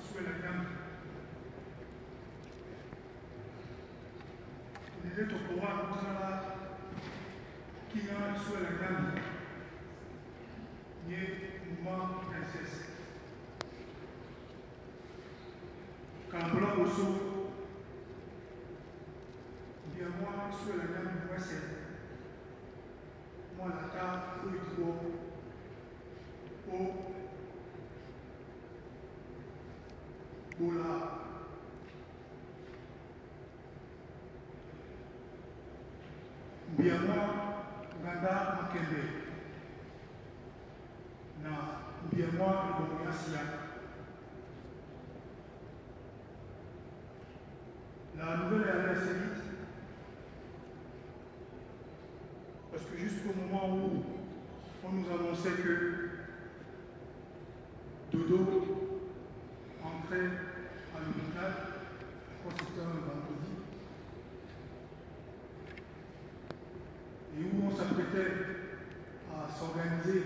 sur la gamme. Il est au pouvoir qui a sur la gamme. Il est mouvement princesse. Quand on osso, bien moi sur la gamme, moi c'est moi la table où il faut Boula. Bien moi, Ganda Makende. Na bien moi, Boyasia. La nouvelle est allée assez vite. Parce que jusqu'au moment où on nous annonçait que Dodo entrait à l'hôpital, je crois que c'était un vendredi, et où on s'apprêtait à s'organiser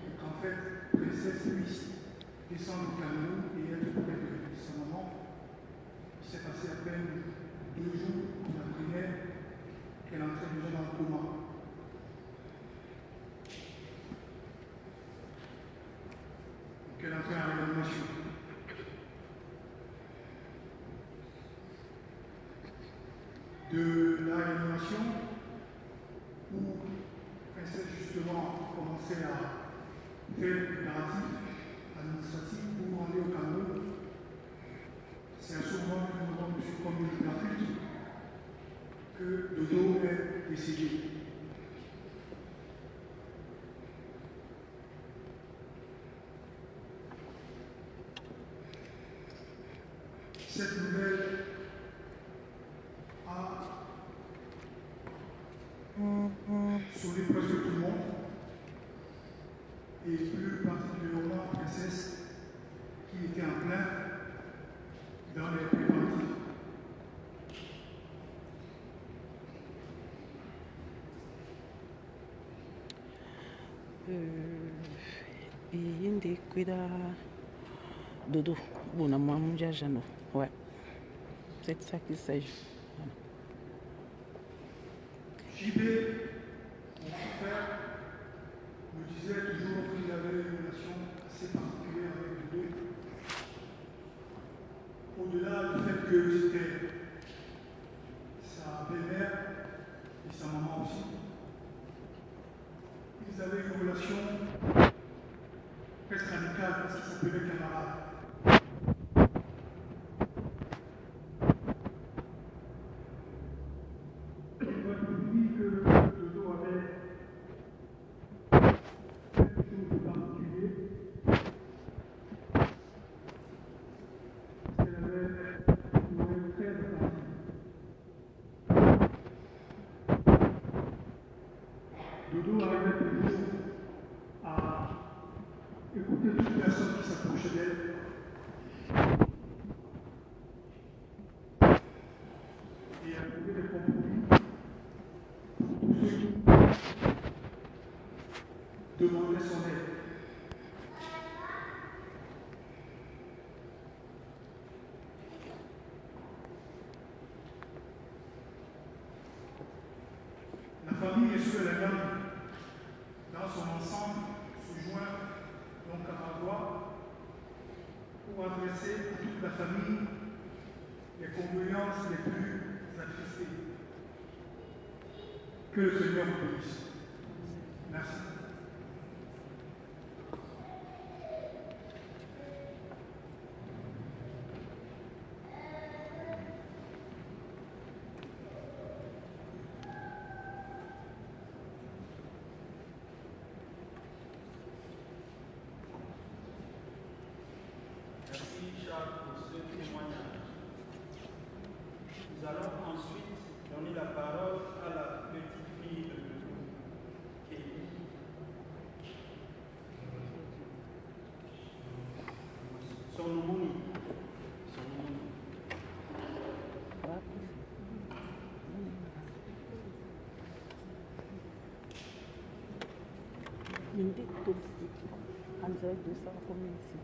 pour qu'en fait, Princesse puisse descendre au Cameroun et être près de sa maman. Il s'est passé à peine 2 jours pour la prière qu'elle entrait déjà dans le coma. Qu'elle entrait en réanimation. De la réanimation, où Princesse justement commençait à faire le préparatif administratif pour aller au Cameroun. C'est à ce moment que nous avons reçu comme une platitude que Dodo est décédé. Cette nouvelle a sauvé presque tout le monde, et plus particulièrement la princesse qui était en plein dans les préparatifs. Yindi cuida Dodo, bon, moi, Jano. Ouais, c'est de ça qu'il s'agit. JB, mon frère, me disait toujours qu'il avait une relation assez particulière avec Dodo. Au-delà du fait que c'était sa belle-mère et sa maman aussi, ils avaient une relation presque amicale parce qu'ils s'appelaient camarades. Dodo arrivait toujours à écouter toute personne qui s'approchait d'elle. Et à trouver des compromis pour tous ceux qui demandaient son aide. La famille est sur la gamme dans son ensemble se joint donc à ma voix pour adresser à toute la famille les condoléances les plus attristées. Que le Seigneur vous bénisse. Merci. Pour ce témoignage. Nous allons ensuite donner la parole à la petite fille de Dodo, Kelly. Son nom. Yindi tout, en direct de ça, comme ici.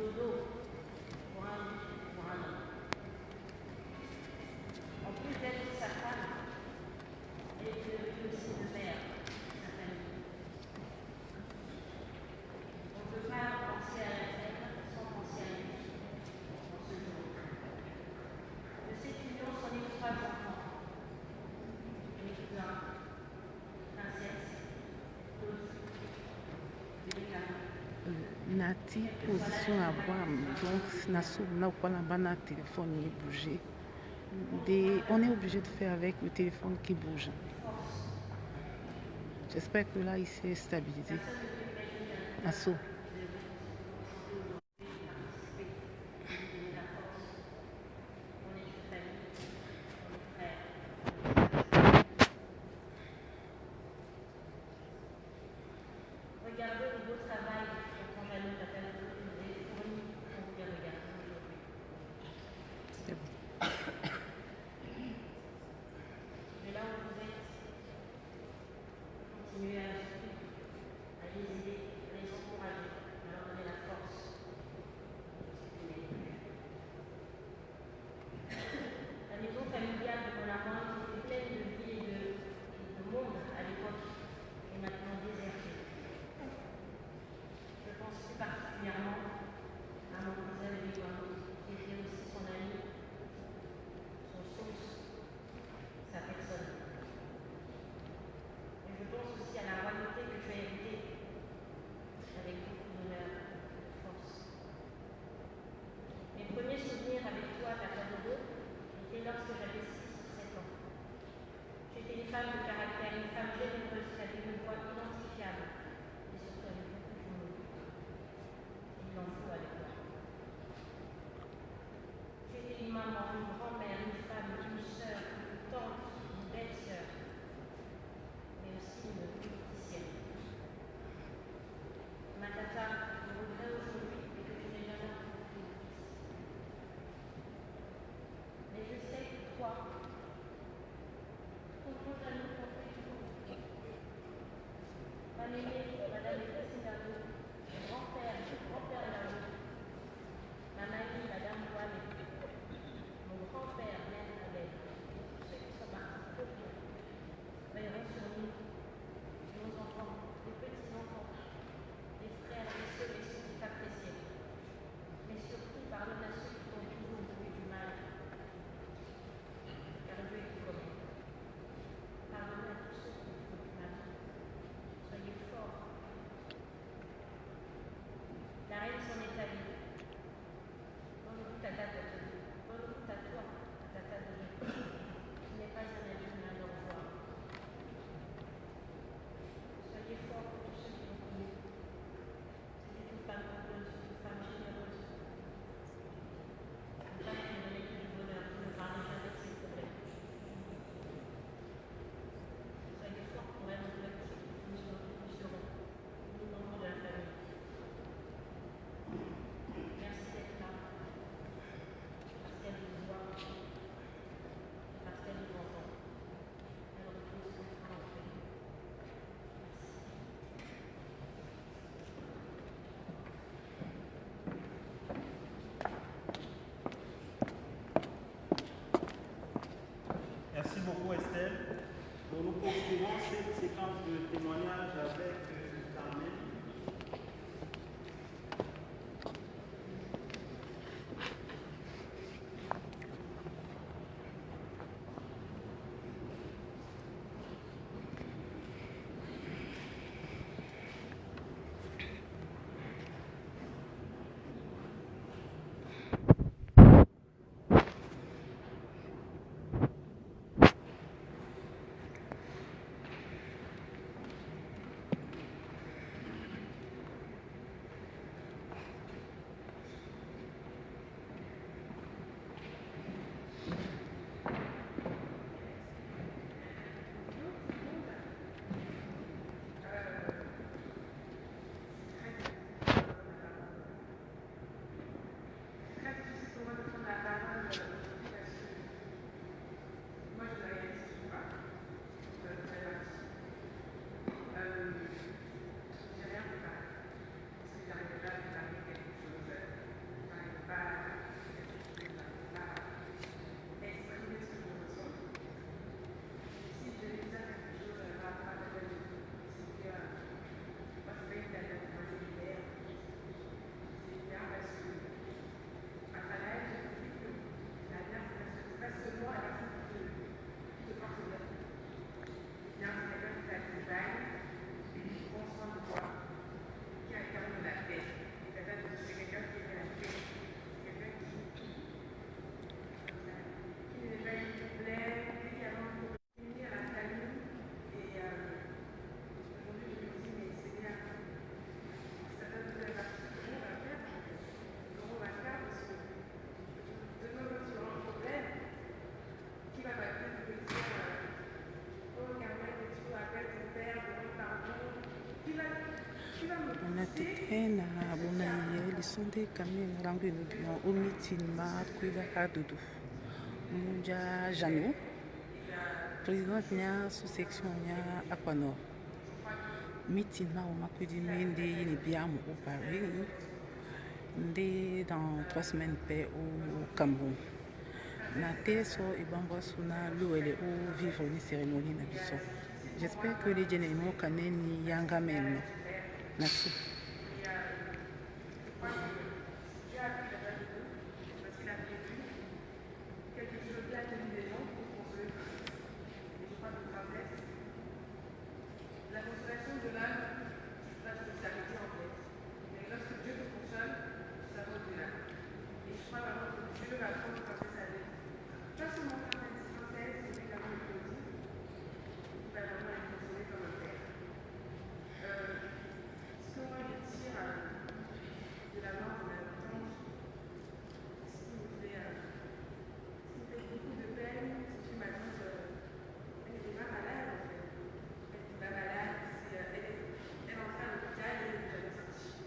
dodo pour un homme. En plus d'être sa femme, elle est devenue aussi le mère de sa famille. On ne peut pas penser à la terre sans penser à lui en ce jour. De cette union sont nés 3 enfants. Mes cousins, princesse, Claude, Béla. Nati position à voir donc naso na kwa na bana téléphone il bouger. On est obligé de faire avec le téléphone qui bouge. J'espère que là il s'est stabilisé. Naso. Regardez le beau travail que Jean-Jeannot Catalogue nous a fourni pour vous les regarder aujourd'hui. C'est bon. Mais là où vous êtes, continuez à inspirer, à les aider, à les encourager, à leur donner la force de s'exprimer. La maison familiale de Monamoine était pleine de vie et de monde à l'époque, et maintenant désertée. Je pense plus particulièrement à mon cousin Léguin, qui était aussi son ami, son source, sa personne. Et je pense aussi à la royauté que tu as héritée, avec beaucoup d'honneur et de force. Mes premiers souvenirs avec toi, Tata Dodo, étaient lorsque j'avais 6 ou 7 ans. Tu étais une femme de caractère, une femme généreuse qui avait une voix identifiable et surtout avec beaucoup d'humour. Il en faut avec toi. Tu étais une maman, une grand-mère, une femme, une sœur, une tante, une belle-sœur, mais aussi une politicienne. Ma tata, je regrette aujourd'hui que je n'ai jamais rencontré mon fils. Mais je sais que toi, tonton Jeannot comptait toujours pour toi. Ma mémé, Madame Cassinado, mon grand-père Lalo, ma mamie, Madame Boile, mon grand-père, Maître Abel, et tous ceux qui sont partis trop bien, veilleront sur nous, nos enfants, les petits-enfants, les frères, les sœurs et ceux qui t'appréciaient. Mais surtout, pardonne à ceux qui t'ont toujours voulu du mal, car Dieu est tout commun. Pardonnez à tous ceux qui vous font du mal. Soyez forts. La reine s'en est allée. Bonne route à toi, Tata Dodo. Ce n'est pas un avis, mais un au revoir. Soyez forts pour tous ceux qui l'ont connu. C'était une femme heureuse, une femme généreuse. Une femme qui ne donnait que du bonheur, qui ne parlait jamais de ses problèmes. Soyez forts pour elle, nous serons, nous membres de la famille. Merci d'être là, parce qu'elle vous voit, et parce qu'elle vous entend. Elle repose son frein en paix. Merci beaucoup Estelle. Donc, nous poursuivons cette séquence de témoignages avec Carmen. na bonaye lisonde kamene langu enubion omitima kwila adudu munja jano président nya sous section nya Aquanor mitima o makwidi mende ni biamo au Paris dans 3 semaines paix au Cameroun na teso ibamba suna luele au vivre une cérémonie na biso. J'espère que les générations kaneni yanga même. Merci. La consolation de l'âme va te s'arrêter en fait. Mais lorsque Dieu te console, ça va au-delà. Et je crois vraiment que Dieu va prendre quand ça s'arrête. Pas seulement quand ça dit française, mais également le Claudie. Il va vraiment être consolé comme un père. Ce que moi je tire de la mort de ma tante, ce qui me fait beaucoup de peine, c'est que ma tante, elle n'était pas malade en fait. Elle n'était pas malade, elle rentrait à l'hôpital et elle n'était jamais sortie.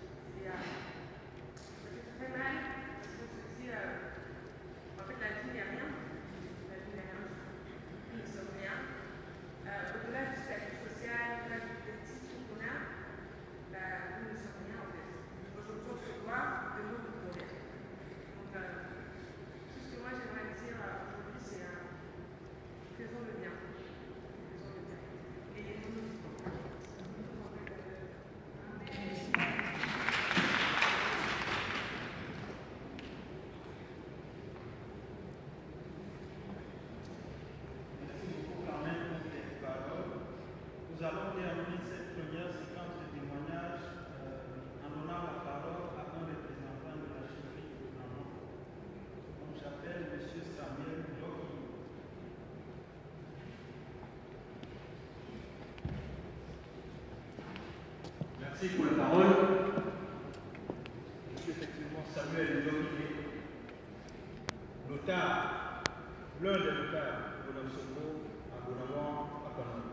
Ça fait très mal parce qu'on se dit, en fait la vie n'est rien. La vie n'est rien. Nous ne sommes rien. Au-delà du statut social, au-delà des petits trucs qu'on a, nous ne sommes rien en fait. Aujourd'hui on se voit de beaucoup de problèmes. Donc tout ce que moi j'aimerais dire aujourd'hui c'est faisons le bien. Faisons le bien. Et aidons-nous. Nous allons terminer cette première séquence de témoignages en donnant la parole à un représentant de la chefferie du gouvernement. Donc j'appelle M. Samuel Loki. Merci pour la parole. Je suis effectivement Samuel Loki, notable, l'un des notables de l'Amsogo à Bonamont, à Cameroun.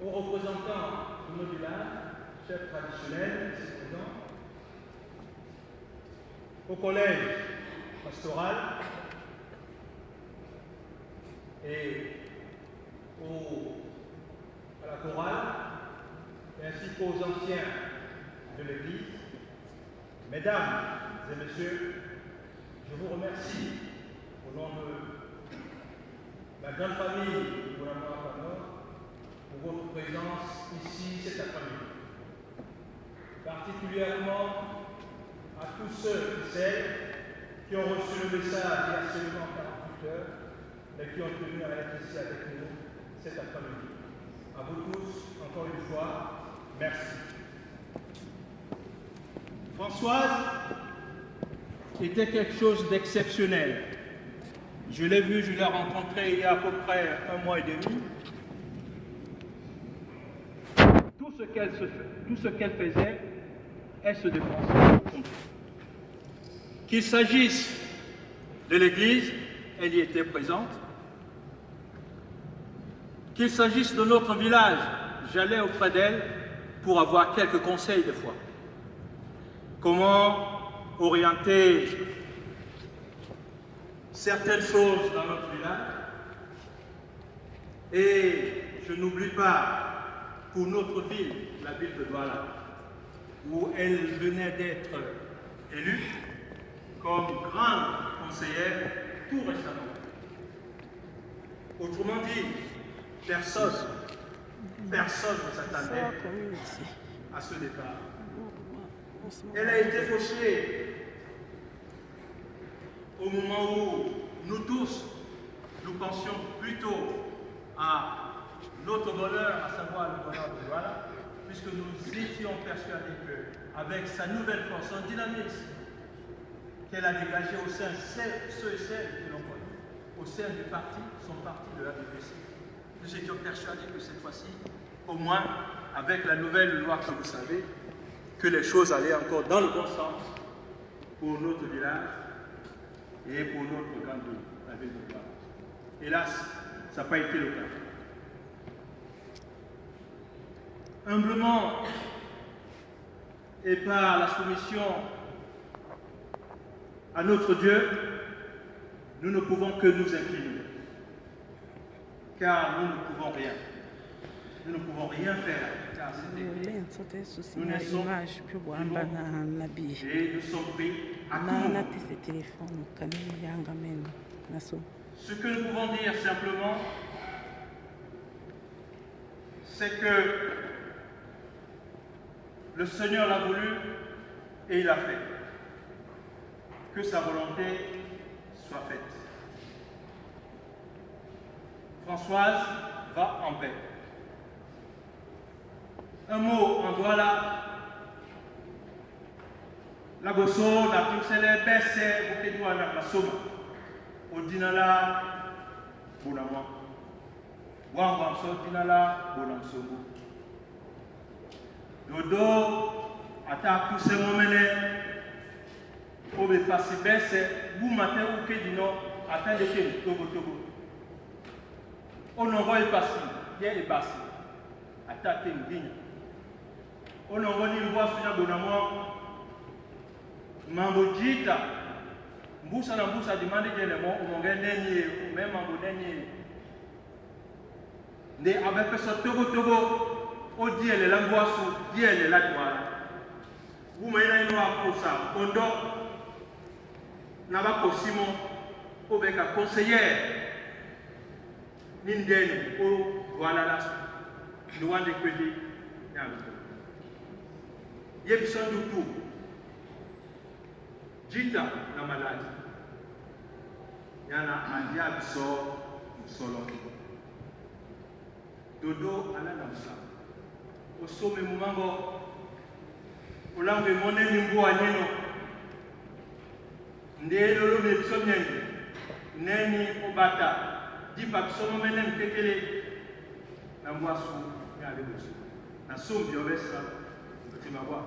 Aux représentants de nos villages, chefs traditionnels, ici présents, au collège pastoral et à la chorale, ainsi qu'aux anciens de l'Église, mesdames et messieurs, je vous remercie au nom de la grande famille de Bonamont pour votre présence ici cet après-midi. Particulièrement à tous ceux et celles qui ont reçu le message il y a seulement 48 heures, mais qui ont tenu à être ici avec nous cet après-midi. À vous tous, encore une fois, merci. Françoise était quelque chose d'exceptionnel. Je l'ai vue, je l'ai rencontrée il y a à peu près 1 mois et demi. Tout ce qu'elle faisait, elle se défonçait. Qu'il s'agisse de l'Église, elle y était présente. Qu'il s'agisse de notre village, j'allais auprès d'elle pour avoir quelques conseils des fois. Comment orienter certaines choses dans notre village. Et je n'oublie pas pour notre ville, la ville de Douala, où elle venait d'être élue comme grande conseillère tout récemment. Autrement dit, personne ne s'attendait à ce départ. Elle a été fauchée au moment où nous tous, nous pensions plutôt à notre bonheur, à savoir le bonheur de Douala, puisque nous étions persuadés qu'avec sa nouvelle force, son dynamisme qu'elle a dégagé au sein de ceux et celles que l'on connaît, au sein du parti, son parti de la BBC, nous étions persuadés que cette fois-ci, au moins, avec la nouvelle loi que vous savez, que les choses allaient encore dans le bon sens pour notre village et pour notre grande ville, la ville de Douala. Hélas, ça n'a pas été le cas. humblement et par la soumission à notre Dieu, nous ne pouvons que nous incliner. Car nous ne pouvons rien. Nous ne pouvons rien faire. Car c'est nous ne sommes et nous sommes pris à tout moment. Ce que nous pouvons dire simplement, c'est que le Seigneur l'a voulu et il l'a fait. Que sa volonté soit faite. Françoise va en paix. Un mot en Douala. La gosso, la tuxele, besse, boukedou na la soma. Odinala, bonamwa. Wangwam so dinala, bonam sogo. Dodo, ata kuse momene, obe pasi besse, bou matin ou kedino, ata de ken, togo. Onongo e pasi, bien e pasi, ata ken vigna. Onongo ni mboa sunya bonamwa, mambo jita, mbusa na mbusa demande jelemo, umonge nenye, ume mambo nenye. Nde abepe so togo, o diele la mboa su, diele la douala. Ume ina ino akosa, kondo, nabako Simon, obeka conseillère, nindeni, o douala la su, douane kwedi, nyamito. Yebison du tout. Jita na maladi. Yana andia biso solo. Dodo ala na msa. Osome mumango. Olambe mone nimbu aneno. Ndelo lo me biso nyengi. Neni obata. Dipa biso momene mtekele. Na mwasu ya lebusu. Na sombi obesa. Ma voix.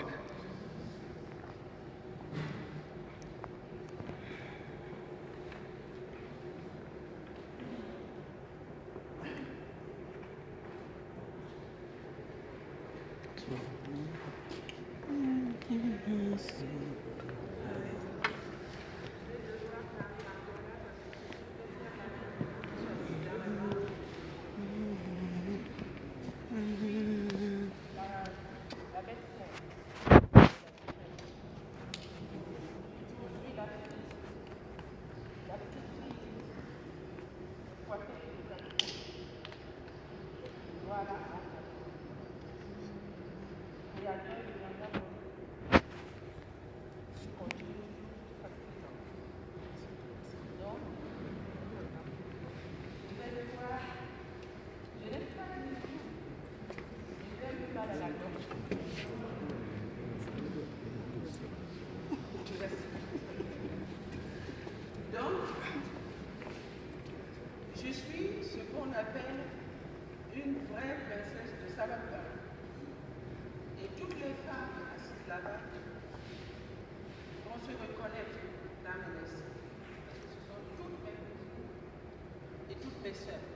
Je suis ce qu'on appelle une vraie princesse de Salamba. Et toutes les femmes assises là-bas vont se reconnaître dans mes récits. Parce que ce sont toutes mes cousines et toutes mes sœurs.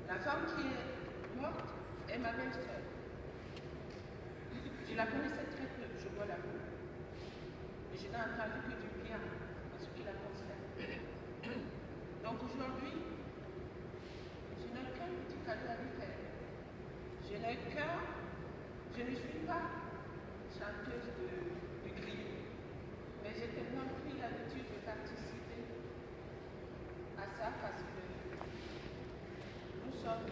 La femme qui est morte est ma belle-sœur. Je la connaissais très peu, je dois l'avouer. Mais je n'ai entendu que du bien en ce qui la concerne. Donc aujourd'hui, je n'ai qu'un petit cadeau à lui faire. Je ne suis pas chanteuse de griot, mais j'ai tellement pris l'habitude de participer à ça parce que nous sommes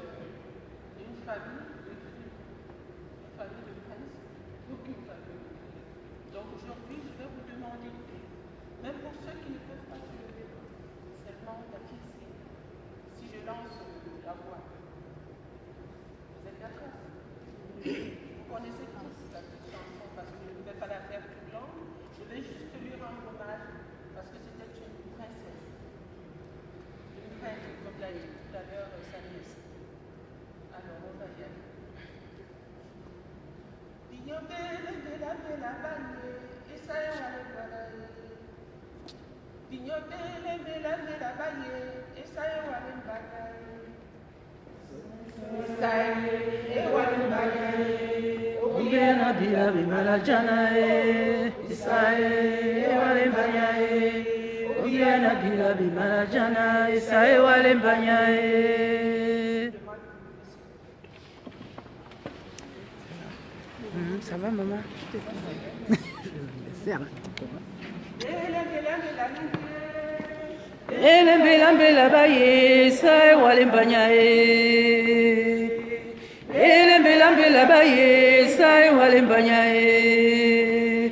une famille de griots, une famille de princes, aucune famille de griots. Donc aujourd'hui, je vais vous demander, même pour ceux qui ne peuvent pas se lever, seulement d'acquiescer si je lance la voix. Vous êtes d'accord? Vous connaissez tous la petite chanson parce que je ne vais pas la faire toute longue. Je vais juste lui rendre hommage parce que c'était une princesse. Une reine, comme l'a dit tout à l'heure sa nièce. Alors on va y aller. Ubena bila bimala jana Isae wale banyae Ubena bila bimala jana Isae wale banyae. Ça va maman? Elembe la baye Isae wale banyae Elembe la baye Isae wale banyae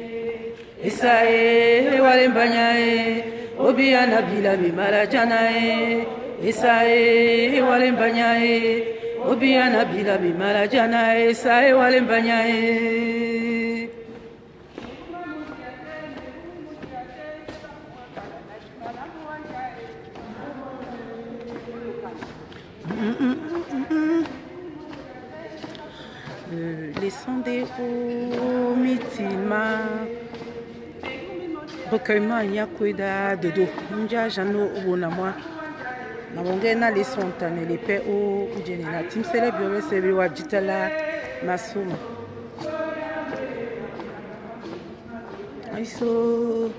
Isae wale banyae Obiana bila bimala janae Isae wale banyae Obiana bila bimala janae Isae wale banyae. Les sondés au mitima recueillement nyakweda dodo nja jano ubona mwa na mongena les sontane les pe o ujenena tim celebre sebi wa jitala masuma aiso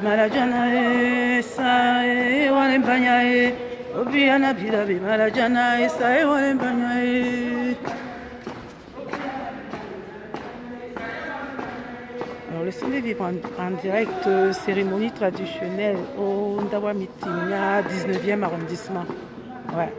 Marajana Isae wale banyae Obiana bila marajana Isae wale banyae. Alors le Sondé vivre en direct cérémonie traditionnelle au Ndawa Mitimia 19e arrondissement. Ouais.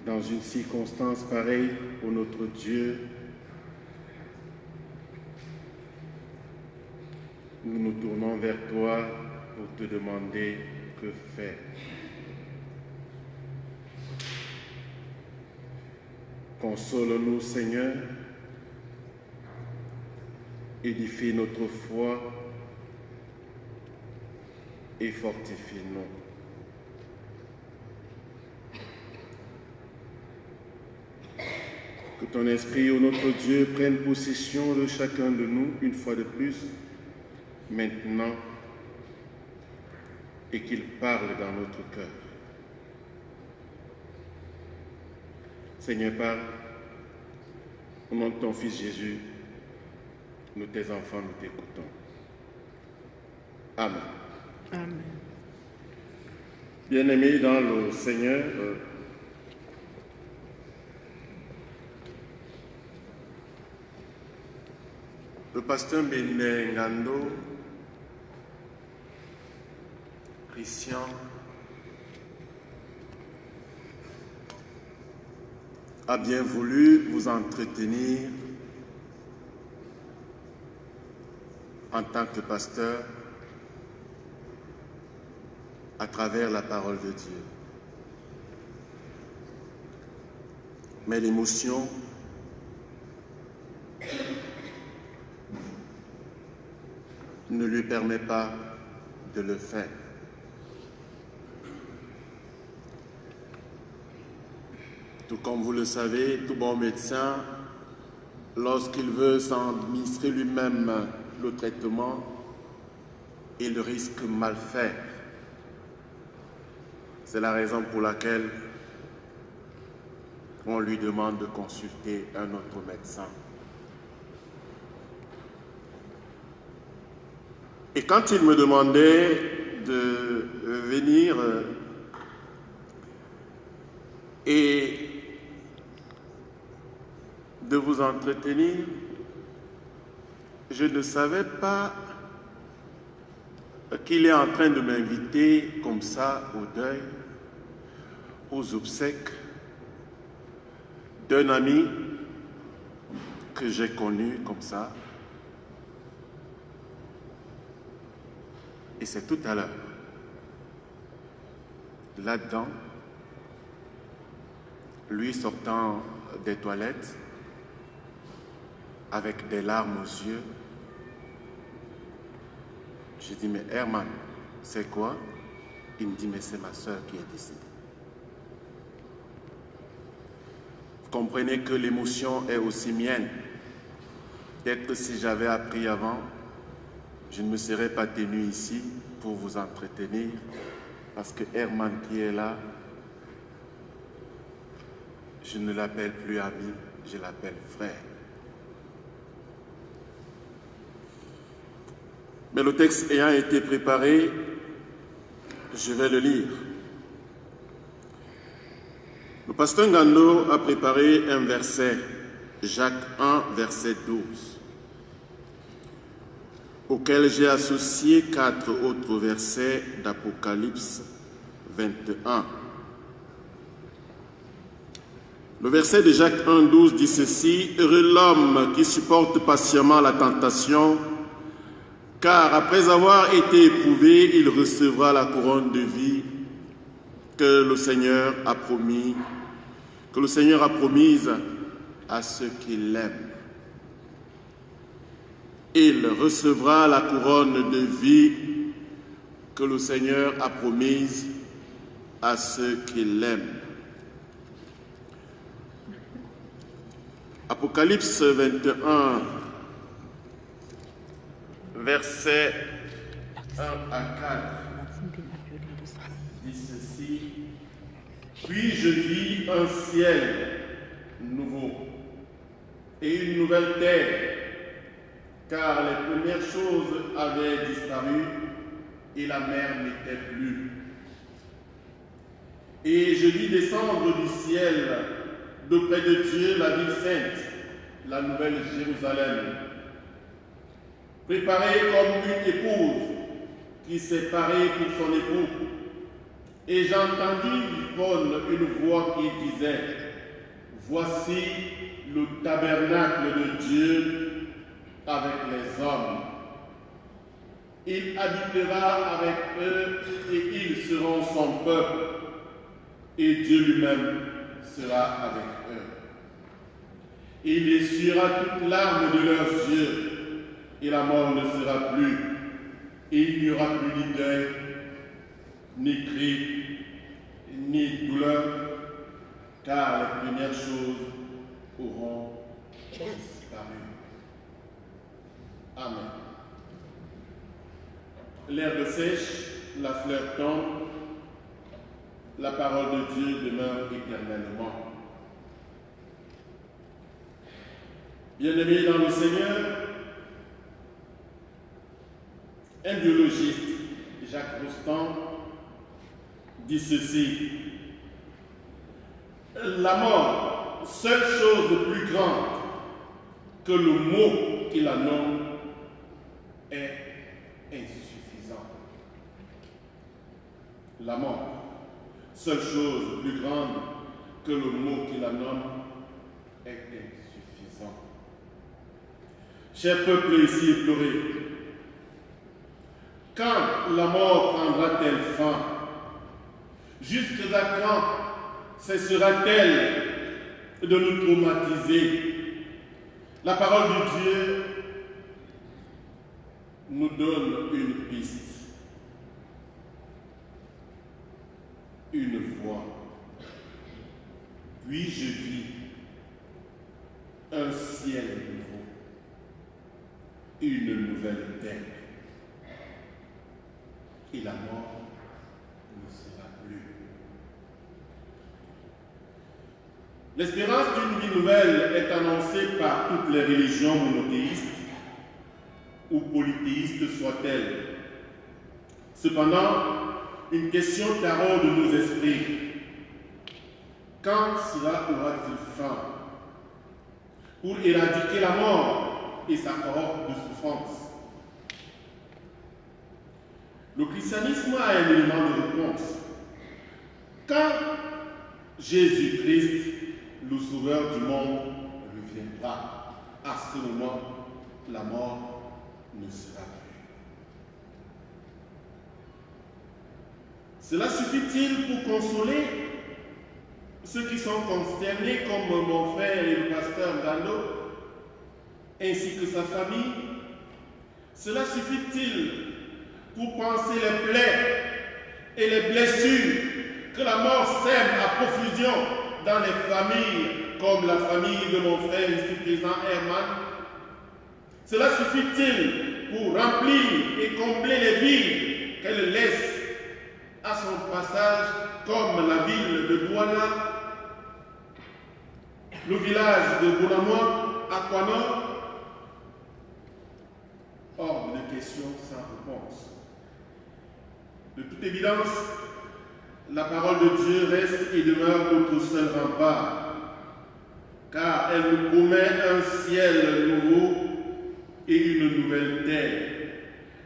dans une circonstance pareille, ô notre Dieu, nous nous tournons vers toi pour te demander que faire. Console-nous, Seigneur, édifie notre foi et fortifie-nous. Que ton esprit, ô notre Dieu, prenne possession de chacun de nous une fois de plus, maintenant, et qu'il parle dans notre cœur. Seigneur, parle. Au nom de ton Fils Jésus, nous, tes enfants, nous t'écoutons. Amen. Amen. Bien-aimés dans le Seigneur, le pasteur Béné Ngando, Christian, a bien voulu vous entretenir en tant que pasteur à travers la parole de Dieu. Mais l'émotion ne lui permet pas de le faire. Tout comme vous le savez, tout bon médecin, lorsqu'il veut s'administrer lui-même le traitement, il risque mal faire. C'est la raison pour laquelle on lui demande de consulter un autre médecin. Et quand il me demandait de venir et de vous entretenir, je ne savais pas qu'il est en train de m'inviter comme ça au deuil, aux obsèques d'un ami que j'ai connu comme ça. Et c'est tout à l'heure, là-dedans, lui sortant des toilettes, avec des larmes aux yeux, j'ai dit, mais Herman, c'est quoi? Il me dit, mais c'est ma soeur qui est décédée. Vous comprenez que l'émotion est aussi mienne. Peut-être que si j'avais appris avant, je ne me serais pas tenu ici pour vous entretenir, parce que Herman qui est là, je ne l'appelle plus ami, je l'appelle frère. Mais le texte ayant été préparé, je vais le lire. Le pasteur Ngando a préparé un verset, Jacques 1, verset 12, auquel j'ai associé 4 autres versets d'Apocalypse 21. Le verset de Jacques 1, 12 dit ceci: « Heureux l'homme qui supporte patiemment la tentation, car après avoir été éprouvé, il recevra la couronne de vie que le Seigneur a promise à ceux qui l'aiment. Il recevra la couronne de vie que le Seigneur a promise à ceux qui l'aiment. » Apocalypse 21, versets 1 à 4, dit ceci: « Puis je vis un ciel nouveau et une nouvelle terre, car les premières choses avaient disparu et la mer n'était plus. Et je vis descendre du ciel, de près de Dieu, la ville sainte, la nouvelle Jérusalem, préparée comme une épouse qui s'est parée pour son époux. Et j'entendis du trône une voix qui disait: voici le tabernacle de Dieu avec les hommes. Il habitera avec eux et ils seront son peuple, et Dieu lui-même sera avec eux. Il essuiera toute larme de leurs yeux, et la mort ne sera plus, et il n'y aura plus ni deuil, ni cri, ni douleur, car les premières choses auront disparu. Amen. L'herbe sèche, la fleur tombe, la parole de Dieu demeure éternellement. Bien-aimés dans le Seigneur, un biologiste, Jacques Rostand, dit ceci: la mort, seule chose de plus grande que le mot qui la nomme, est insuffisant. La mort, seule chose de plus grande que le mot qui la nomme, est insuffisant. Cher peuple ici éploré, quand la mort prendra-t-elle fin? Jusqu'à quand cessera-t-elle de nous traumatiser? La parole de Dieu nous donne une piste, une voie. Puis je vis un ciel nouveau, une nouvelle terre, et la mort ne sera plus. L'espérance d'une vie nouvelle est annoncée par toutes les religions monothéistes ou polythéistes soient-elles. Cependant, une question taraude nos esprits. Quand cela aura-t-il fin? Pour éradiquer la mort et sa cohorte de souffrance. Le christianisme a un élément de réponse. Quand Jésus-Christ, le sauveur du monde, reviendra, à ce moment, la mort ne sera plus. Cela suffit-il pour consoler ceux qui sont consternés, comme mon frère et le pasteur Dano, ainsi que sa famille? Cela suffit-il pour panser les plaies et les blessures que la mort sème à profusion dans les familles, comme la famille de mon frère ici présent Herman? Cela suffit-il pour remplir et combler les villes qu'elle laisse à son passage, comme la ville de Douala, le village de Boulamois, Aquanor? Hors de question sans réponse. De toute évidence, la parole de Dieu reste et demeure notre seul rempart, car elle nous promet un ciel nouveau et une nouvelle terre,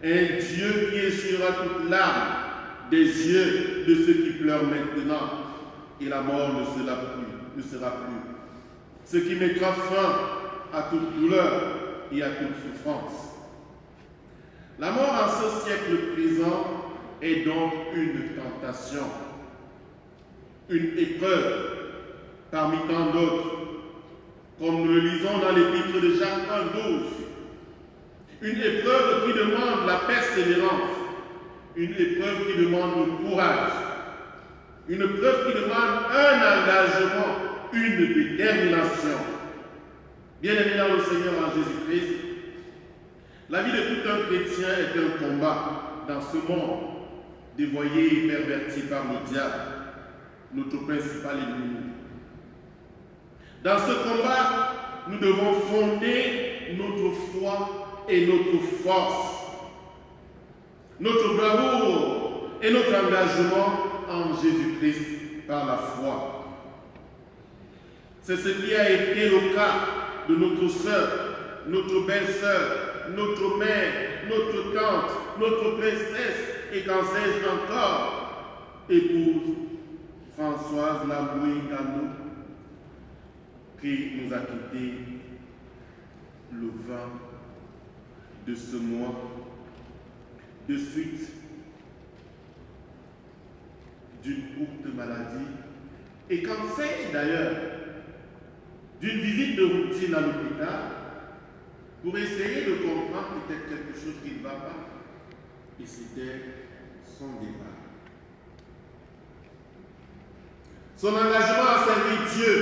un Dieu qui essuiera toute larme des yeux de ceux qui pleurent maintenant, et la mort ne sera plus. Ce qui mettra fin à toute douleur et à toute souffrance. La mort en ce siècle présent est donc une tentation, une épreuve parmi tant d'autres, comme nous le lisons dans l'épître de Jacques 1,12. Une épreuve qui demande la persévérance, une épreuve qui demande le courage, une épreuve qui demande un engagement, une détermination. Bien-aimés dans le Seigneur en Jésus-Christ, la vie de tout un chrétien est un combat dans ce monde dévoyé et perverti par le diable, notre principal ennemi. Dans ce combat, nous devons fonder notre foi et notre force, notre bravoure et notre engagement en Jésus-Christ par la foi. C'est ce qui a été le cas de notre sœur, notre belle-sœur, notre mère, notre tante, notre princesse et qu'en sais-je encore, épouse Françoise Lamboué-Gano. qui nous a quittés le 20 de ce mois, de suite d'une courte maladie, et quand c'est d'ailleurs d'une visite de routine à l'hôpital, pour essayer de comprendre peut-être quelque chose qui ne va pas. Et c'était son départ. Son engagement à servir Dieu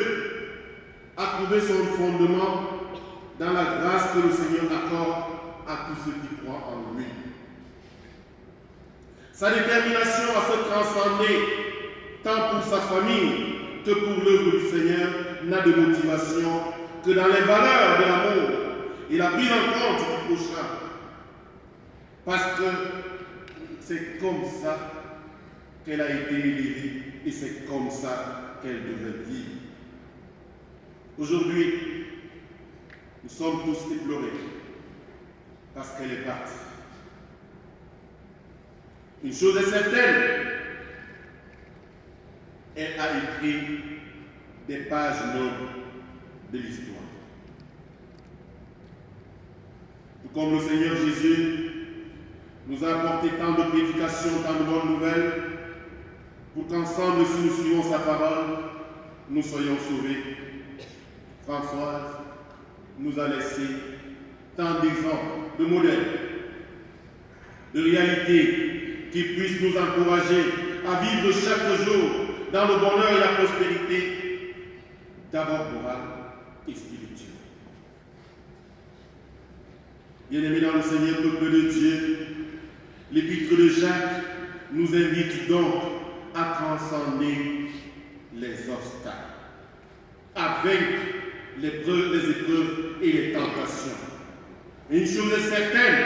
a trouvé son fondement dans la grâce que le Seigneur accorde à tous ceux qui croient en lui. Sa détermination à se transcender, tant pour sa famille que pour l'œuvre du Seigneur, n'a de motivation que dans les valeurs de l'amour et la prise en compte du prochain. Parce que c'est comme ça qu'elle a été élevée et c'est comme ça qu'elle devait vivre. Aujourd'hui, nous sommes tous éplorés parce qu'elle est partie. Une chose est certaine, elle a écrit des pages nobles de l'histoire. Tout comme le Seigneur Jésus nous a apporté tant de prédications, tant de bonnes nouvelles, pour qu'ensemble, si nous suivons sa parole, nous soyons sauvés. Françoise nous a laissé tant d'exemples, de modèles, de réalités qui puissent nous encourager à vivre chaque jour dans le bonheur et la prospérité, d'abord morale et spirituelle. Bien-aimés dans le Seigneur, peuple de Dieu, l'épître de Jacques nous invite donc à transcender les obstacles, à vaincre les épreuves et les tentations. Et une chose est certaine,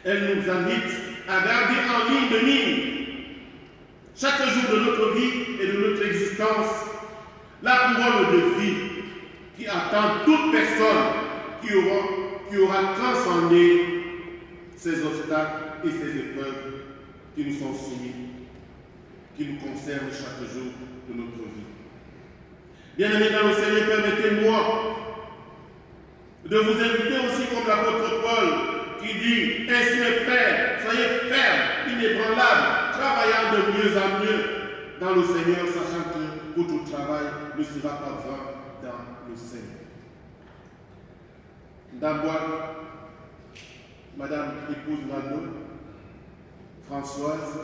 elle nous invite à garder en ligne de mire chaque jour de notre vie et de notre existence la couronne de vie qui attend toute personne qui aura transcendé ces obstacles et ces épreuves qui nous sont soumis, qui nous concernent chaque jour de notre vie. Bien-aimés dans le Seigneur, permettez-moi de vous inviter aussi comme l'apôtre Paul qui dit « Ainsi mes frères, soyez fermes, inébranlables, travaillant de mieux en mieux dans le Seigneur, sachant que votre travail ne sera pas vain dans le Seigneur. » D'abord, Madame épouse Mado, Françoise,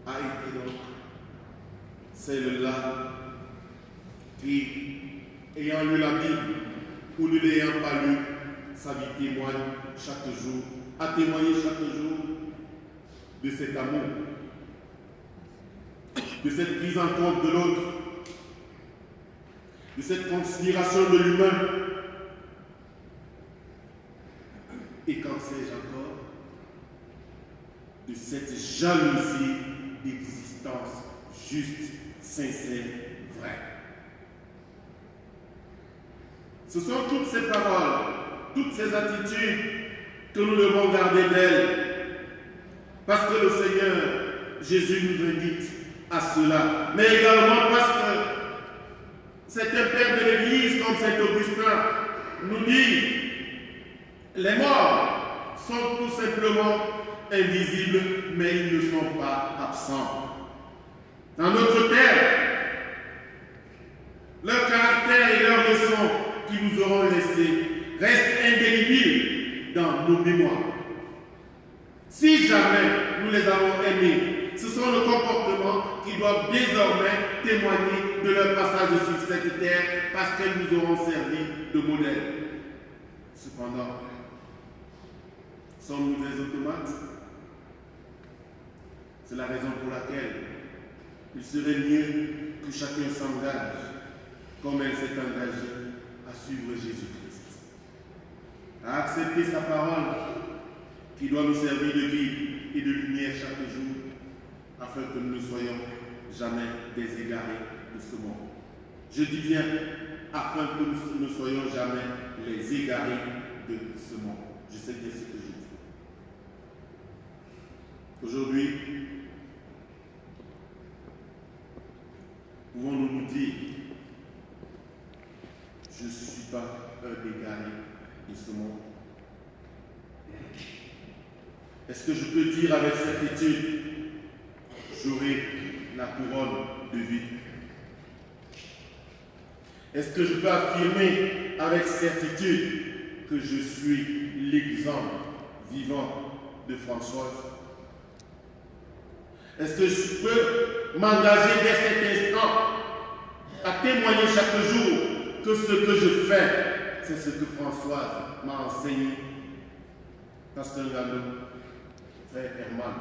a été donc celle-là qui, ayant lu la Bible ou ne l'ayant pas lu, sa vie témoigne chaque jour, a témoigné chaque jour de cet amour, de cette prise en compte de l'autre, de cette considération de l'humain. Et qu'en sais-je encore? De cette jalousie d'existence juste, sincère, vraie. Ce sont toutes ces paroles, toutes ces attitudes que nous devons garder d'elle. Parce que le Seigneur Jésus nous invite à cela. Mais également parce que certains pères de l'Église, comme Saint Augustin, nous dit les morts sont tout simplement invisibles, mais ils ne sont pas absents. Dans notre terre, leur caractère et leurs leçons qui nous auront laissés restent indélébiles dans nos mémoires. Si jamais nous les avons aimés, ce sont nos comportements qui doivent désormais témoigner de leur passage sur cette terre parce qu'elles nous auront servi de modèle. Cependant, sommes-nous des automates? C'est la raison pour laquelle il serait mieux que chacun s'engage, comme elle s'est engagée, à suivre Jésus-Christ, à accepter sa parole qui doit nous servir de guide et de lumière chaque jour, afin que nous ne soyons jamais des égarés de ce monde. Je dis bien, afin que nous ne soyons jamais les égarés de ce monde. Je sais bien ce que je dis. Aujourd'hui, pouvons-nous nous dire pas un égaré de ce monde? Est-ce que je peux dire avec certitude, j'aurai la couronne de vie? Est-ce que je peux affirmer avec certitude que je suis l'exemple vivant de Françoise? Est-ce que je peux m'engager dès cet instant à témoigner chaque jour que ce que je fais, c'est ce que Françoise m'a enseigné? Pasteur Ngandou, frère Herman,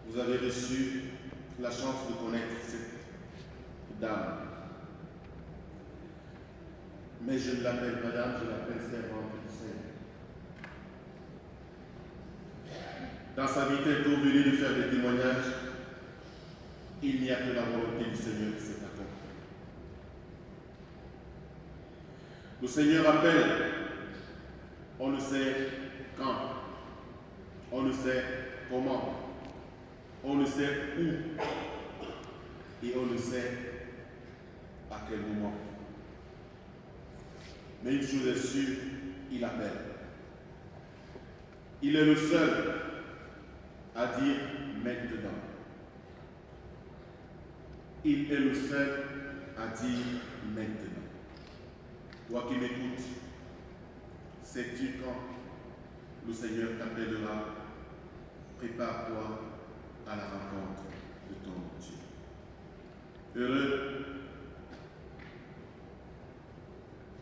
vous avez reçu la chance de connaître cette dame. Mais je ne l'appelle madame, je l'appelle servante du Seigneur. Dans sa vie, tel que venue de faire des témoignages, il n'y a que la volonté du Seigneur qui s'est accomplie. Le Seigneur appelle, on ne sait quand, on ne sait comment, on ne sait où, et on ne sait à quel moment. Mais une chose est sûre, il appelle. Il est le seul à dire maintenant. Il est le seul à dire maintenant. Toi qui m'écoutes, sais-tu quand le Seigneur t'appellera? Prépare-toi à la rencontre de ton Dieu. Heureux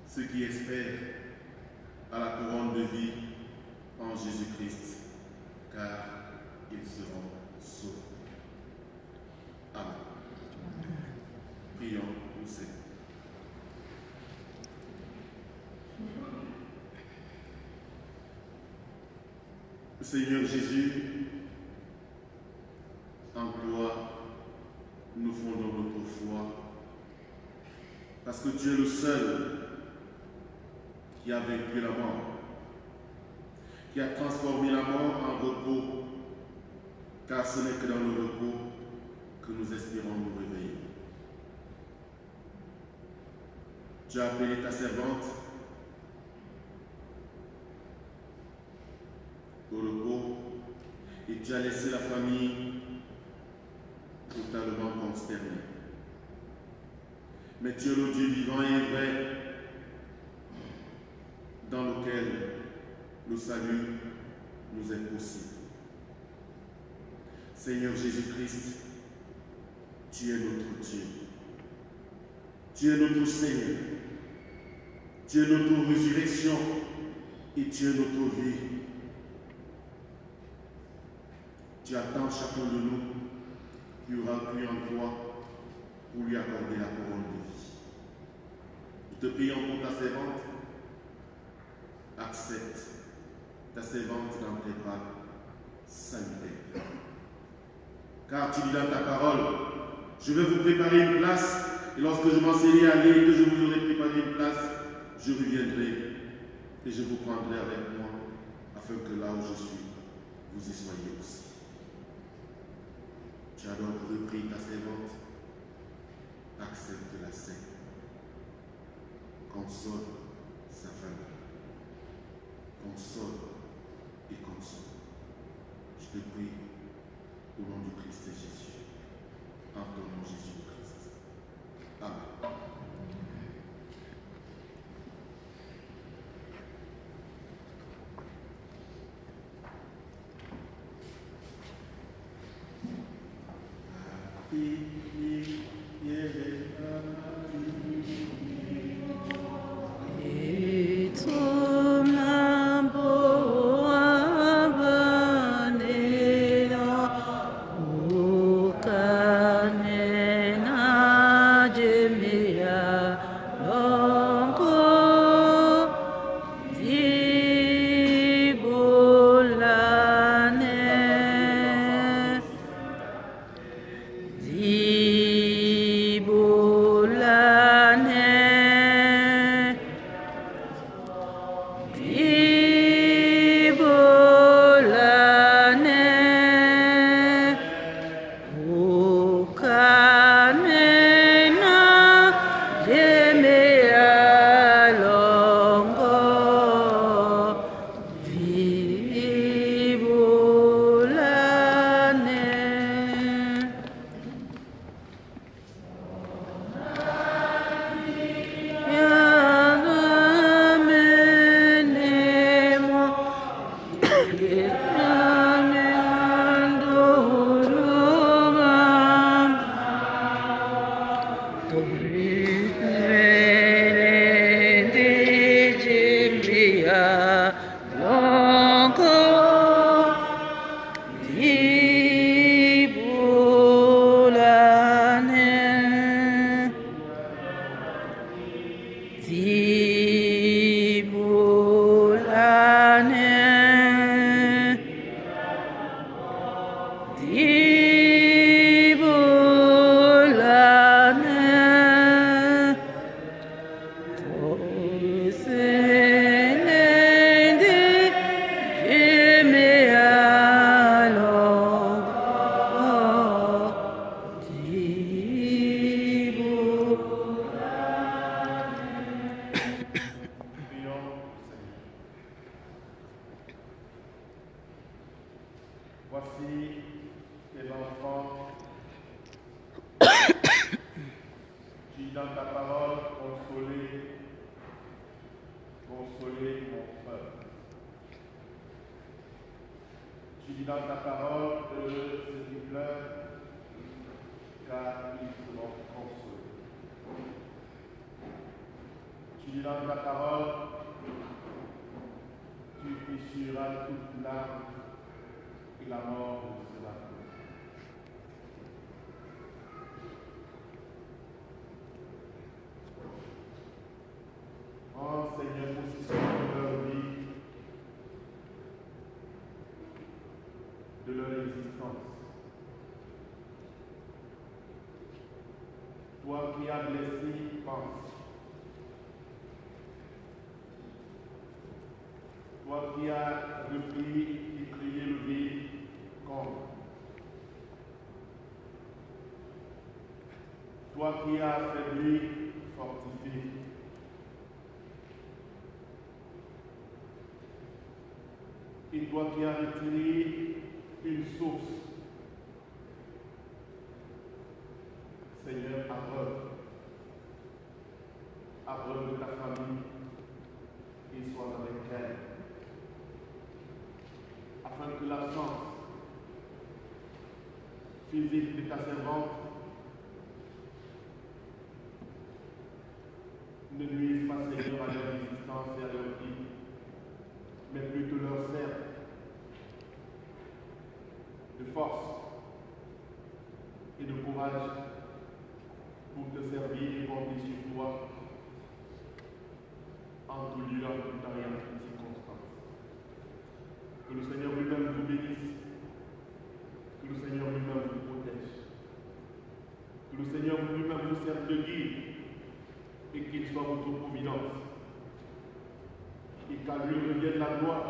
ceux qui espèrent à la couronne de vie en Jésus-Christ, car ils seront sauvés. Amen. Prions au Seigneur. Seigneur Jésus, en toi, nous fondons notre foi, parce que tu es le seul qui a vaincu la mort, qui a transformé la mort en repos, car ce n'est que dans le repos que nous espérons nous réveiller. Tu as appelé ta servante au repos et tu as laissé la famille totalement consternée. Mais tu es le Dieu vivant et vrai dans lequel le salut nous est possible. Seigneur Jésus-Christ, tu es notre Dieu. Tu es notre Seigneur. Tu es notre résurrection et tu es notre vie. Tu attends chacun de nous qui aura cru en toi pour lui accorder la couronne de vie. Nous te prions pour ta servante. Accepte ta servante dans tes bras salutaires. Car tu dis dans ta parole, je vais vous préparer une place, et lorsque je m'en serai allé et que je vous aurai préparé une place, je reviendrai et je vous prendrai avec moi, afin que là où je suis, vous y soyez aussi. Tu as donc repris ta servante, accepte la scène, console sa famille. Console et console. Je te prie au nom du Christ Jésus. En ton nom Jésus-Christ. Amen. Canena, Gemea. enfant, qui dans ta parole consoler mon peuple. Tu dis dans ta parole que ceux qui pleurent, car ils seront consolés. Tu dis dans ta parole, tu essuieras toute larme et la mort ne sera plus. Oh Seigneur, possession de leur vie, de leur existence. Toi qui as blessé, pense. Toi qui as repris et créé le vide, compte. Toi qui as affaibli, fortifie. Et toi qui as retiré une source, Seigneur, abreuve de ta famille et sois avec elle, afin que l'absence physique de ta servante ne nuise pas, Seigneur, à leur existence et à leur vie, mais plutôt leur serve de force et de courage pour te servir et compter sur toi en tout lieu, en tout temps et en toute circonstance. Que le Seigneur lui-même vous bénisse, que le Seigneur lui-même vous protège, que le Seigneur lui-même vous serve de guide et qu'il soit votre providence. Et qu'à lui revienne la gloire,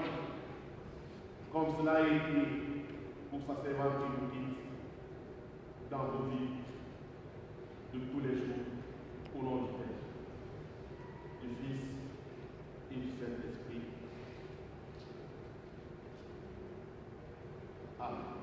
comme cela a été pour sa servante qui nous quitte dans vos vies de tous les jours, au nom du Père, du Fils et du Saint-Esprit. Amen.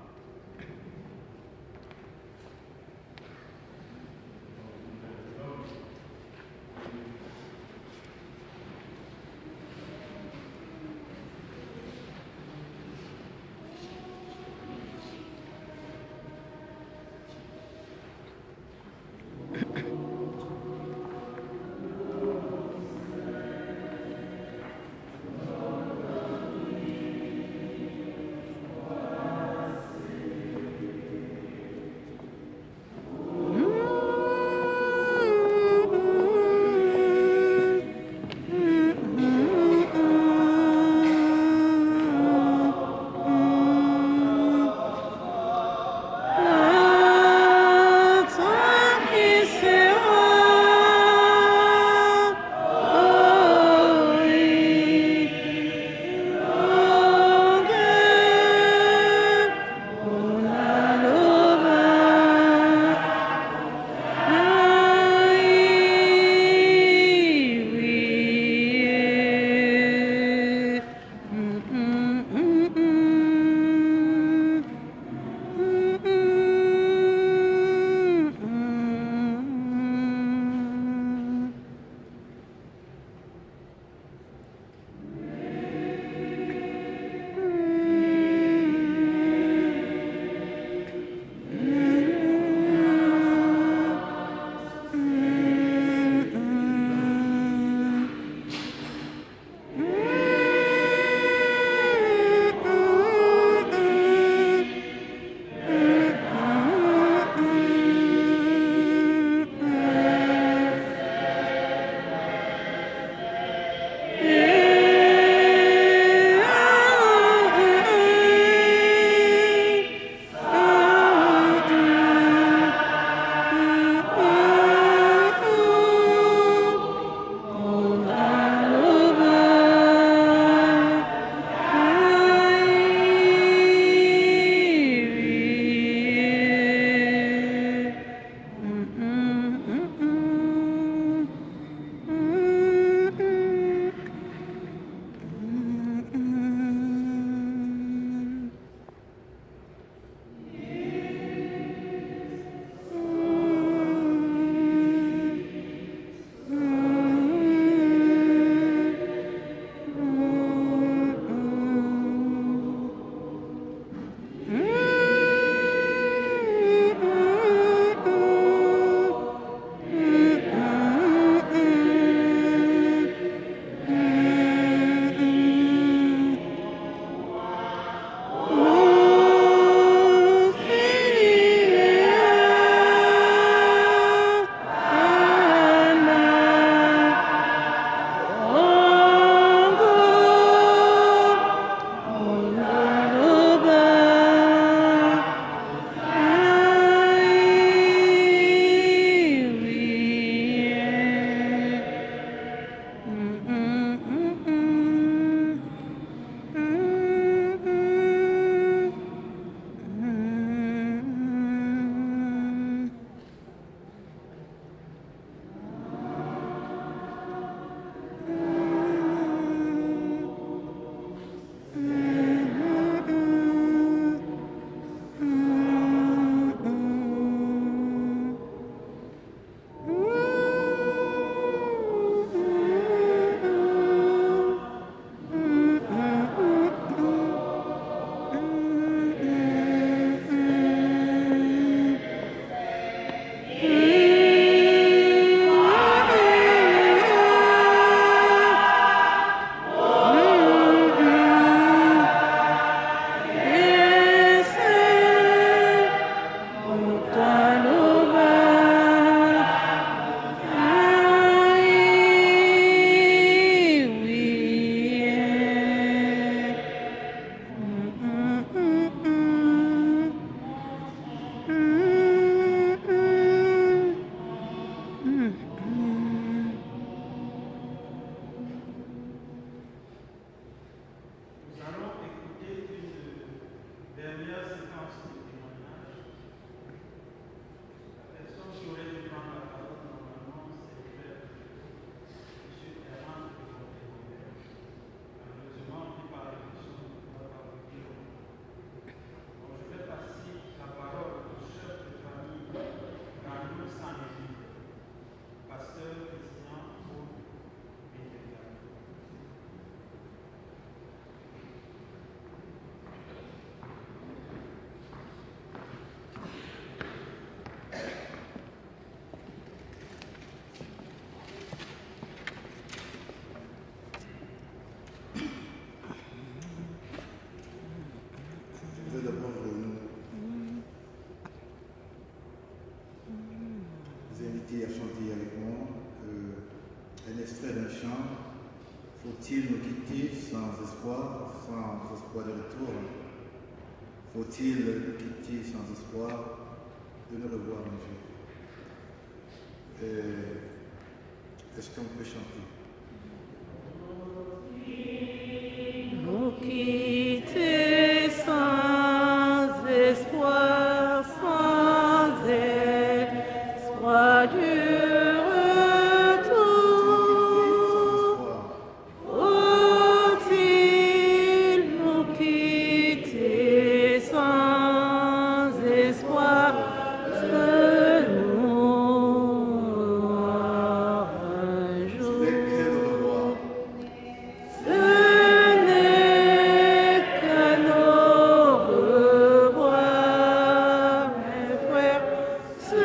invité à chanter avec moi un extrait d'un chant. Faut-il nous quitter sans espoir de retour? Faut-il nous quitter sans espoir de nous revoir un jour? Est-ce qu'on peut chanter? Nous quitter sans espoir, sans espoir du retour. Faut-il nous quitter sans espoir de nous revoir un jour? Ce n'est que nos revoirs, mes frères. Ce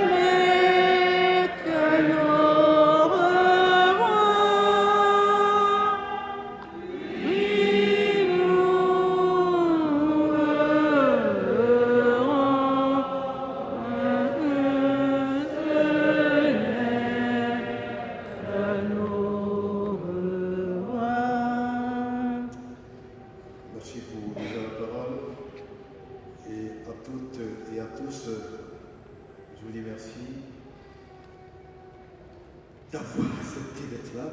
n'est que nos revoirs. Oui, nous Merci pour déjà la parole. Et à toutes et à tous, je vous dis merci d'avoir accepté d'être là.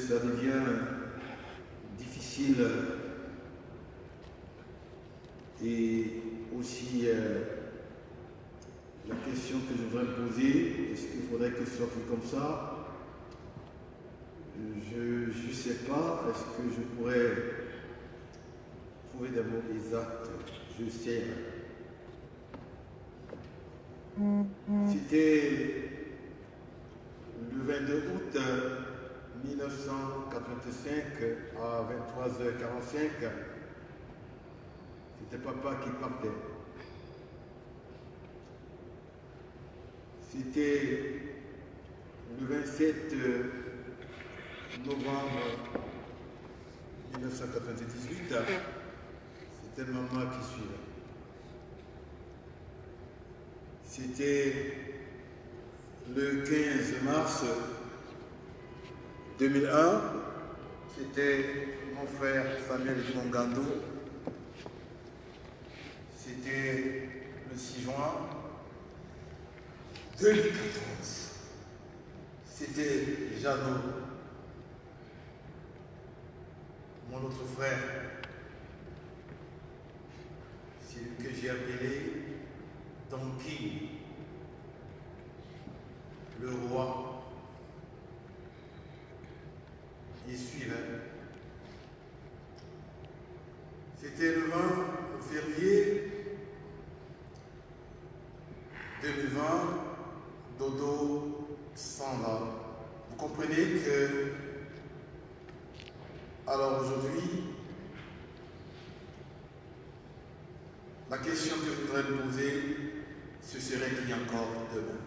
Ça devient difficile et aussi la question que je voudrais me poser, est-ce qu'il faudrait que ce soit plus comme ça? Je ne sais pas, est-ce que je pourrais trouver des mots exacts? Je sais. C'était le 22 août 1985 à 23h45. C'était papa qui partait. C'était le 27 novembre 1998, c'était maman qui suivait. C'était le 15 mars 2001, c'était mon frère Samuel Mongando. C'était le 6 juin 2014. C'était Jeannot, mon autre frère, c'est lui que j'ai appelé Don King, le roi. Il suivait. C'était le 20 février 2020, Dodo s'en va. Vous comprenez que, alors aujourd'hui, la question que je voudrais me poser, ce serait qui encore demain?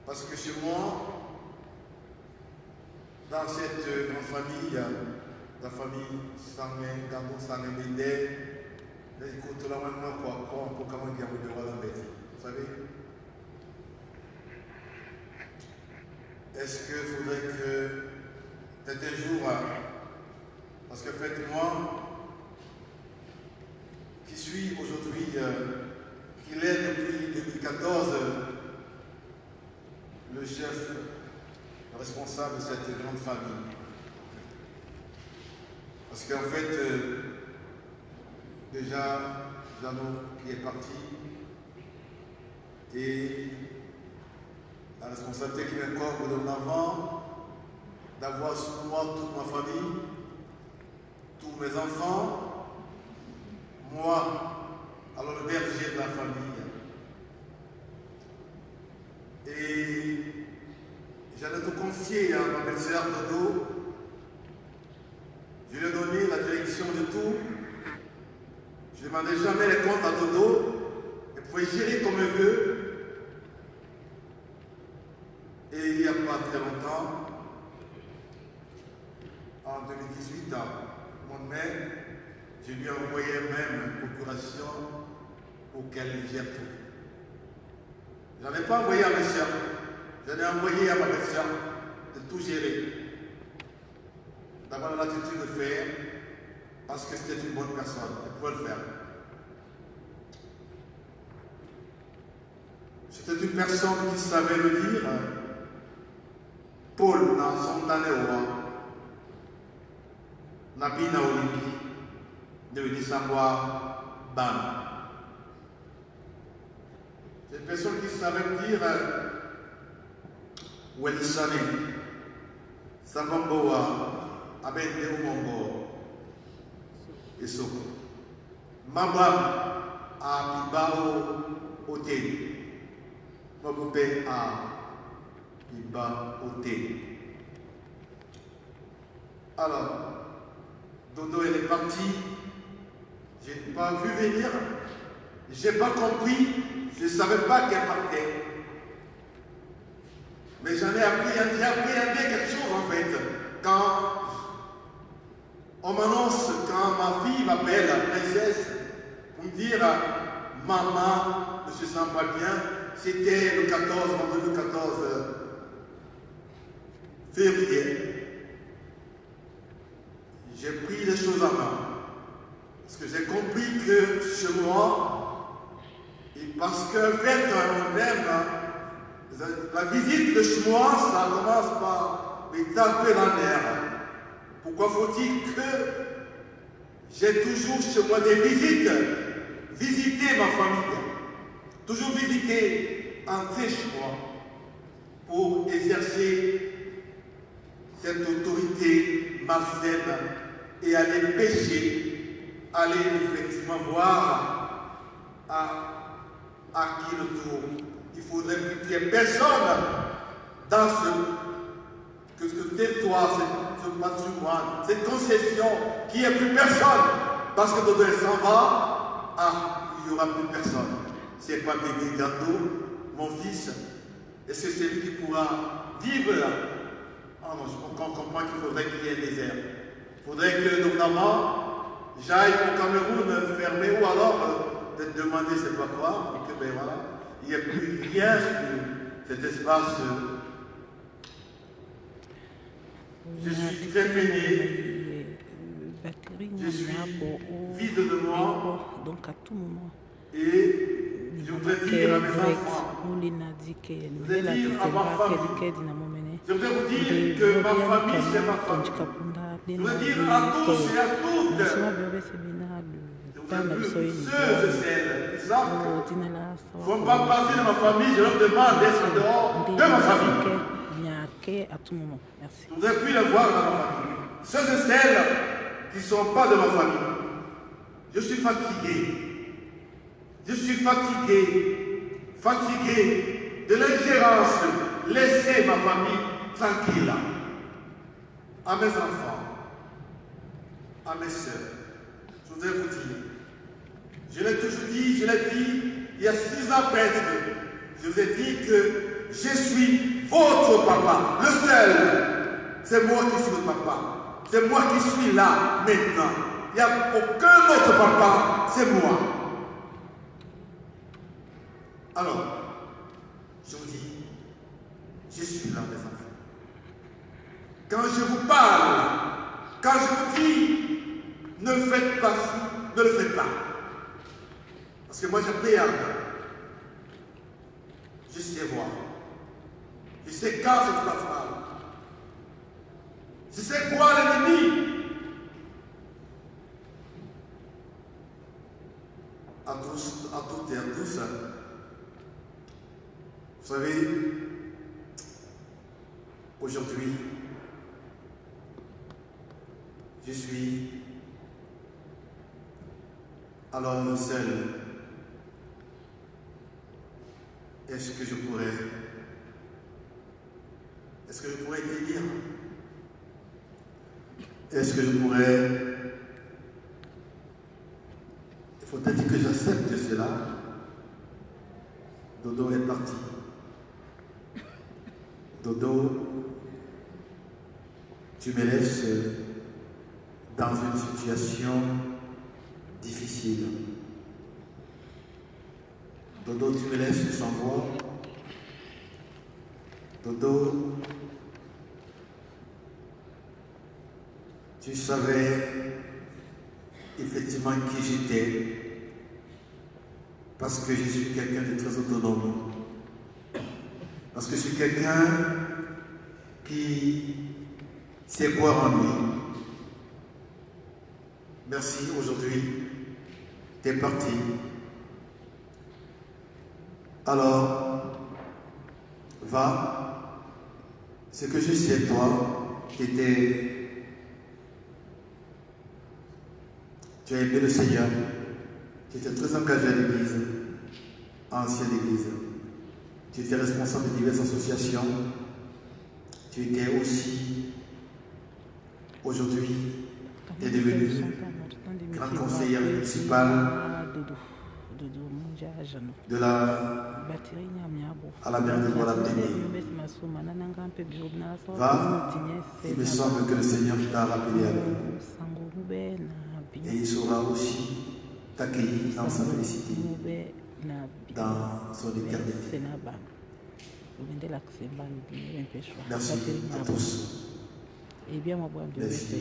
Parce que chez moi, dans cette grande famille, la famille Sangé, Gandon Sangé Bindé, les côtes là maintenant quoi, pour comment dire le roi d'Ambézi, vous savez? Est-ce qu'il faudrait que peut-être un jour, parce que faites-moi, qui suis aujourd'hui, qui l'est depuis 2014, le chef, le responsable de cette grande famille. Parce qu'en fait, déjà, Jeannot qui est parti, et la responsabilité qui m'incorpore de l'avant, d'avoir sur moi toute ma famille, tous mes enfants, moi, alors le berger de la famille. Et j'allais tout confier à ma belle-sœur Dodo. Je lui ai donné la direction de tout. Je ne demandais jamais les comptes à Dodo. Elle pouvait gérer comme elle veut. Et il n'y a pas très longtemps, en 2018, au mois de mai, Je lui ai envoyé même une procuration pour qu'elle gère tout. Je n'en ai pas envoyé à mes soeurs, je l'ai envoyé à ma soeur de tout gérer. D'avoir l'attitude de faire, parce que c'était une bonne personne, elle pouvait le faire. C'était une personne qui savait me dire, Paul dans son année Nabina Olympi, de venir savoir Ban. C'est une personne qui savait me dire, Welisane, Sabamboa, Abende Umongo, et Soko. Mabam à Bibao Oté. Maboupe à Biba Oté. Alors, Dodo elle est partie. Je n'ai pas vu venir. Je n'ai pas compris. Je ne savais pas qu'elle partait. Mais j'en ai appris quelque chose en fait. Quand on m'annonce, quand ma fille m'appelle princesse, pour me dire maman ne se sent pas bien, c'était le 14 février. J'ai pris les choses en main. Parce que j'ai compris que chez moi, et parce que fait on aime, la visite de chez moi, ça commence par me taper la nerf. Pourquoi faut-il que j'ai toujours chez moi des visites, visiter ma famille, toujours visiter, entrer chez moi pour exercer cette autorité malsaine et aller pêcher, aller effectivement voir à qui le tour. Il faudrait qu'il n'y ait personne dans ce territoire, ce patrimoine, cette concession, qu'il n'y ait plus personne. Parce que Dodo s'en va, il n'y aura plus personne. Ce n'est pas bébé gâteau, mon fils. Est-ce que c'est lui qui pourra vivre là? Ah non, je comprends qu'il faudrait qu'il y ait un désert. Il faudrait que, notamment, j'aille au Cameroun fermer ou alors de demander c'est pas quoi, et que ben voilà, il n'y a plus rien sur cet espace. Je suis très peiné. Je suis vide de moi. Donc à tout moment. Et je voudrais dire à mes enfants, je voudrais dire à ma famille, je voudrais vous dire que ma famille c'est ma famille. Je voudrais dire à tous et à toutes, je voudrais dire ceux et celles qui savent que ne font pas partie de ma famille, je leur demande d'être en dehors de ma famille. À tout moment. Merci. Je ne voudrais plus les voir dans ma famille. Ceux et celles qui ne sont pas de ma famille. Je suis fatigué. Je suis fatigué. Fatigué de l'ingérence. Laissez ma famille tranquille. À mes enfants, à mes soeurs, je voudrais vous dire, je l'ai toujours dit, je l'ai dit il y a 6 ans presque, je vous ai dit que je suis votre papa, le seul. C'est moi qui suis le papa. C'est moi qui suis là maintenant. Il n'y a aucun autre papa, c'est moi. Alors, je vous dis, je suis là, mes enfants. Quand je vous parle, quand je vous dis, ne faites pas ci, ne le faites pas. Parce que moi, j'appréhende. Je sais voir. Je sais quand je place mal. Je sais voir l'ennemi. À tous, à toutes et à tous, vous savez, aujourd'hui, je suis alors le seul. Est-ce que je pourrais te dire? Est-ce que je pourrais... Il faut peut-être que j'accepte cela. Dodo est parti. Dodo, tu me laisses dans une situation difficile. Dodo, tu me laisses sans voix. Dodo, tu savais effectivement qui j'étais, parce que je suis quelqu'un de très autonome, parce que je suis quelqu'un qui sait croire en lui. Merci, aujourd'hui, tu es parti. Alors, va, ce que je sais, toi, tu as aimé le Seigneur, tu étais très engagé à l'église, ancienne église. Tu étais responsable de diverses associations. Tu étais aussi, aujourd'hui, tu es devenu grande conseillère municipale de la à la mairie de Douala-Béni. Va, il me semble que le Seigneur t'a rappelé à lui. Et il saura aussi t'accueillir dans sa félicité, dans son éternité. Merci à tous. Merci.